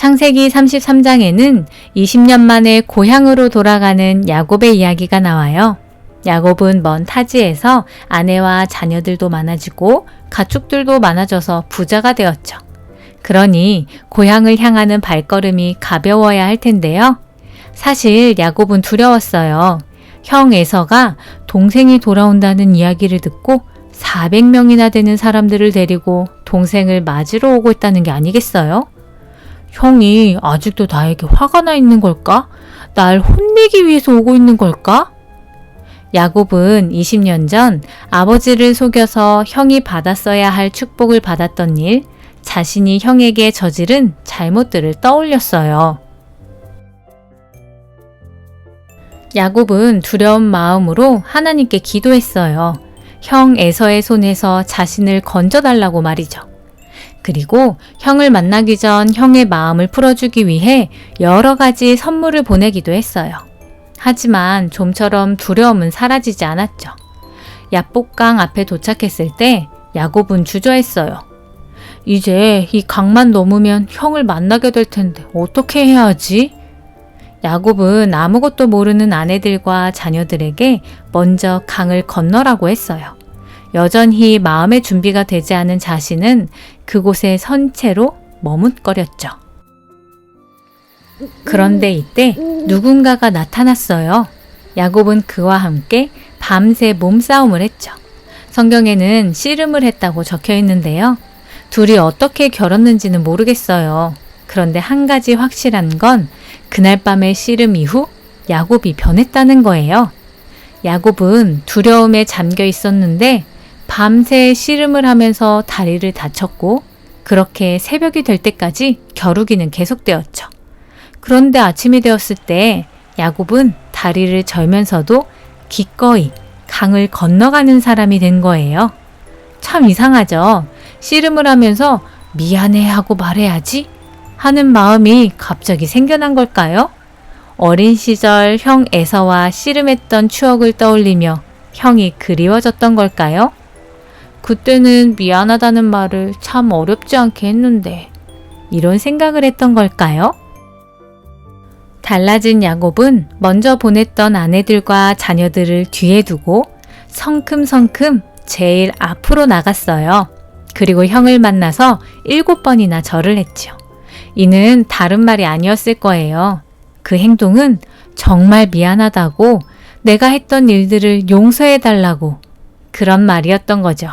창세기 33장에는 20년 만에 고향으로 돌아가는 야곱의 이야기가 나와요. 야곱은 먼 타지에서 아내와 자녀들도 많아지고 가축들도 많아져서 부자가 되었죠. 그러니 고향을 향하는 발걸음이 가벼워야 할 텐데요. 사실 야곱은 두려웠어요. 형 에서가 동생이 돌아온다는 이야기를 듣고 400명이나 되는 사람들을 데리고 동생을 맞으러 오고 있다는 게 아니겠어요? 형이 아직도 나에게 화가 나 있는 걸까? 날 혼내기 위해서 오고 있는 걸까? 야곱은 20년 전 아버지를 속여서 형이 받았어야 할 축복을 받았던 일, 자신이 형에게 저지른 잘못들을 떠올렸어요. 야곱은 두려운 마음으로 하나님께 기도했어요. 형 에서의 손에서 자신을 건져달라고 말이죠. 그리고 형을 만나기 전 형의 마음을 풀어주기 위해 여러 가지 선물을 보내기도 했어요. 하지만 좀처럼 두려움은 사라지지 않았죠. 야복강 앞에 도착했을 때 야곱은 주저했어요. 이제 이 강만 넘으면 형을 만나게 될 텐데 어떻게 해야 하지? 야곱은 아무것도 모르는 아내들과 자녀들에게 먼저 강을 건너라고 했어요. 여전히 마음의 준비가 되지 않은 자신은 그곳에 선 채로 머뭇거렸죠. 그런데 이때 누군가가 나타났어요. 야곱은 그와 함께 밤새 몸싸움을 했죠. 성경에는 씨름을 했다고 적혀 있는데요. 둘이 어떻게 겨뤘는지는 모르겠어요. 그런데 한 가지 확실한 건 그날 밤의 씨름 이후 야곱이 변했다는 거예요. 야곱은 두려움에 잠겨 있었는데 밤새 씨름을 하면서 다리를 다쳤고 그렇게 새벽이 될 때까지 겨루기는 계속되었죠. 그런데 아침이 되었을 때 야곱은 다리를 절면서도 기꺼이 강을 건너가는 사람이 된 거예요. 참 이상하죠? 씨름을 하면서 미안해 하고 말해야지 하는 마음이 갑자기 생겨난 걸까요? 어린 시절 형 에서와 씨름했던 추억을 떠올리며 형이 그리워졌던 걸까요? 그때는 미안하다는 말을 참 어렵지 않게 했는데 이런 생각을 했던 걸까요? 달라진 야곱은 먼저 보냈던 아내들과 자녀들을 뒤에 두고 성큼성큼 제일 앞으로 나갔어요. 그리고 형을 만나서 7번이나 절을 했죠. 이는 다른 말이 아니었을 거예요. 그 행동은 정말 미안하다고, 내가 했던 일들을 용서해달라고 그런 말이었던 거죠.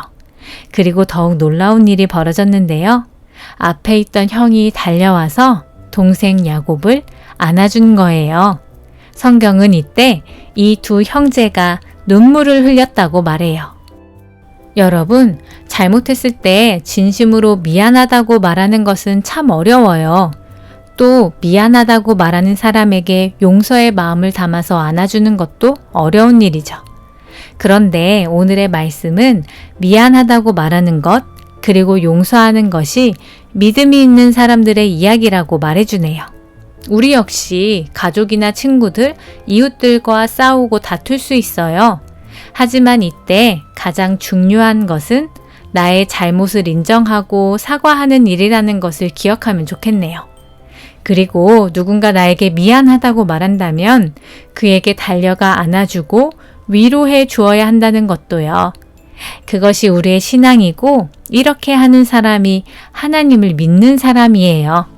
그리고 더욱 놀라운 일이 벌어졌는데요. 앞에 있던 형이 달려와서 동생 야곱을 안아준 거예요. 성경은 이때 이 두 형제가 눈물을 흘렸다고 말해요. 여러분, 잘못했을 때 진심으로 미안하다고 말하는 것은 참 어려워요. 또 미안하다고 말하는 사람에게 용서의 마음을 담아서 안아주는 것도 어려운 일이죠. 그런데 오늘의 말씀은 미안하다고 말하는 것, 그리고 용서하는 것이 믿음이 있는 사람들의 이야기라고 말해주네요. 우리 역시 가족이나 친구들, 이웃들과 싸우고 다툴 수 있어요. 하지만 이때 가장 중요한 것은 나의 잘못을 인정하고 사과하는 일이라는 것을 기억하면 좋겠네요. 그리고 누군가 나에게 미안하다고 말한다면 그에게 달려가 안아주고 위로해 주어야 한다는 것도요. 그것이 우리의 신앙이고 이렇게 하는 사람이 하나님을 믿는 사람이에요.